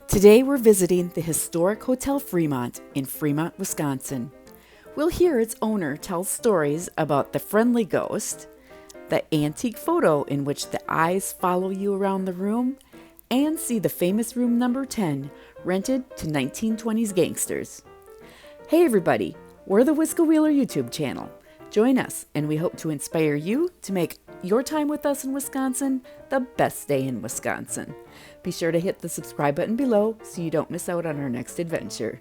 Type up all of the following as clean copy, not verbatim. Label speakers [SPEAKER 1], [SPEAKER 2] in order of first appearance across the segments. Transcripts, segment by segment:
[SPEAKER 1] Today we're visiting the historic Hotel Fremont in Fremont, Wisconsin. We'll hear its owner tell stories about the friendly ghost, the antique photo in which the eyes follow you around the room, and see the famous room number 10 rented to 1920s gangsters. Hey everybody, we're the Whisker Wheeler YouTube channel. Join us and we hope to inspire you to make your time with us in Wisconsin the best day in Wisconsin. Be sure to hit the subscribe button below so you don't miss out on our next adventure.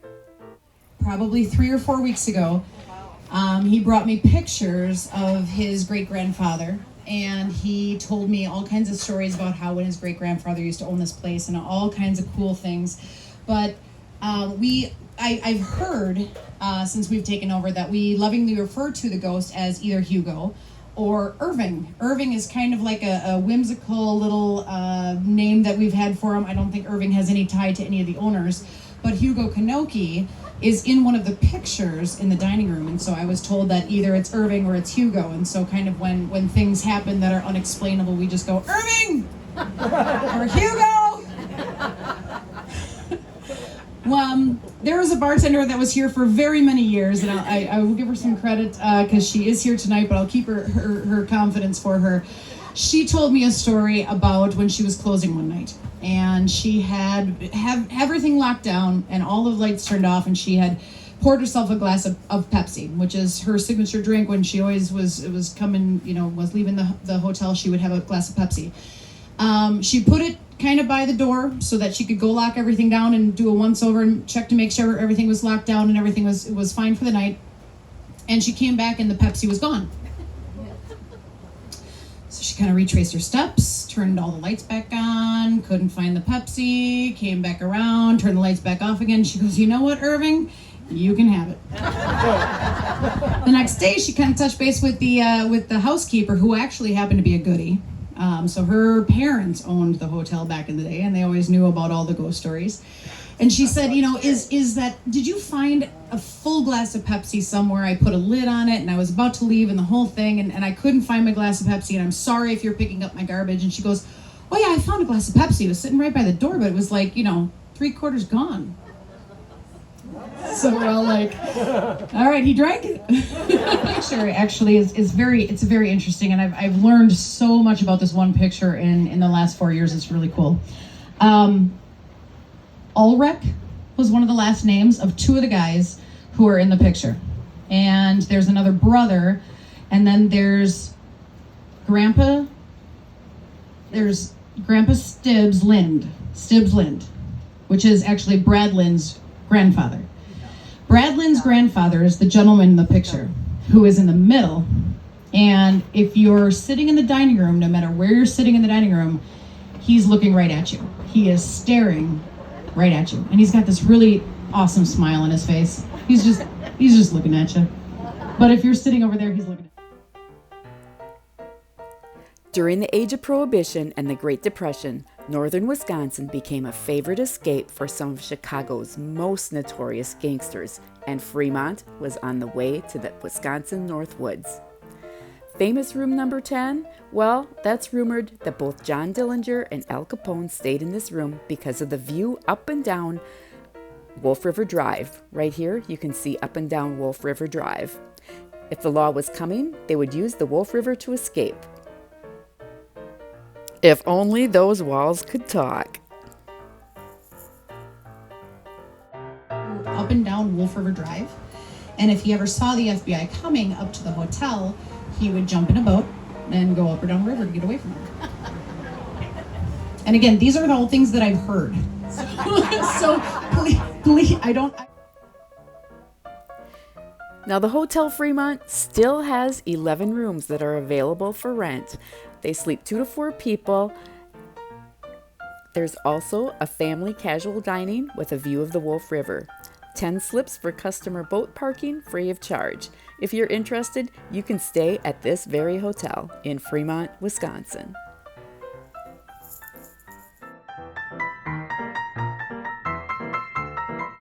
[SPEAKER 2] Probably 3 or 4 weeks ago, he brought me pictures of his great-grandfather, and he told me all kinds of stories about how when his great-grandfather used to own this place and all kinds of cool things. But I've heard since we've taken over that we lovingly refer to the ghost as either Hugo or Irving. Irving is kind of like a whimsical little name that we've had for him. I don't think Irving has any tie to any of the owners, but Hugo Kanoki is in one of the pictures in the dining room, and so I was told that either it's Irving or it's Hugo, and so kind of when things happen that are unexplainable, we just go, Irving! Or Hugo! Well, there was a bartender that was here for very many years, and I will give her some credit because she is here tonight, but I'll keep her confidence for her. She told me a story about when she was closing one night, and she had everything locked down and all the lights turned off, and she had poured herself a glass of Pepsi, which is her signature drink. When she always was leaving the hotel, she would have a glass of Pepsi. She put it kind of by the door so that she could go lock everything down and do a once over and check to make sure everything was locked down and everything was fine for the night. And she came back and the Pepsi was gone. So she kind of retraced her steps, turned all the lights back on, couldn't find the Pepsi, came back around, turned the lights back off again. She goes, "You know what, Irving? You can have it." The next day, she kind of touched base with the housekeeper, who actually happened to be a goodie. So her parents owned the hotel back in the day, and they always knew about all the ghost stories. And she said, did you find a full glass of Pepsi somewhere? I put a lid on it, and I was about to leave, and the whole thing, and I couldn't find my glass of Pepsi, and I'm sorry if you're picking up my garbage. And she goes, "Oh yeah, I found a glass of Pepsi. It was sitting right by the door, but it was like, 3/4 gone." So we're all like, all right, he drank it. Picture actually is very interesting, and I've learned so much about this one picture in the last 4 years. It's really cool. Ulrich was one of the last names of two of the guys who are in the picture. And there's another brother, and then there's Grandpa Stibbs Lind, which is actually Brad Lind's grandfather. Brad Lynn's grandfather is the gentleman in the picture who is in the middle. And if you're sitting in the dining room, no matter where you're sitting in the dining room, he's looking right at you. He is staring right at you. And he's got this really awesome smile on his face. He's just looking at you. But if you're sitting over there, he's looking at you.
[SPEAKER 1] During the Age of Prohibition and the Great Depression, northern Wisconsin became a favorite escape for some of Chicago's most notorious gangsters, and Fremont was on the way to the Wisconsin North Woods. Famous room number 10? Well, that's rumored that both John Dillinger and Al Capone stayed in this room because of the view up and down Wolf River Drive. Right here, you can see up and down Wolf River Drive. If the law was coming, they would use the Wolf River to escape. If only those walls could talk.
[SPEAKER 2] Up and down Wolf River Drive. And if he ever saw the FBI coming up to the hotel, he would jump in a boat and go up or down the river to get away from them. And again, these are all things that I've heard. So please,
[SPEAKER 1] Now, the Hotel Fremont still has 11 rooms that are available for rent. They sleep 2 to 4 people. There's also a family casual dining with a view of the Wolf River. 10 slips for customer boat parking free of charge. If you're interested, you can stay at this very hotel in Fremont, Wisconsin.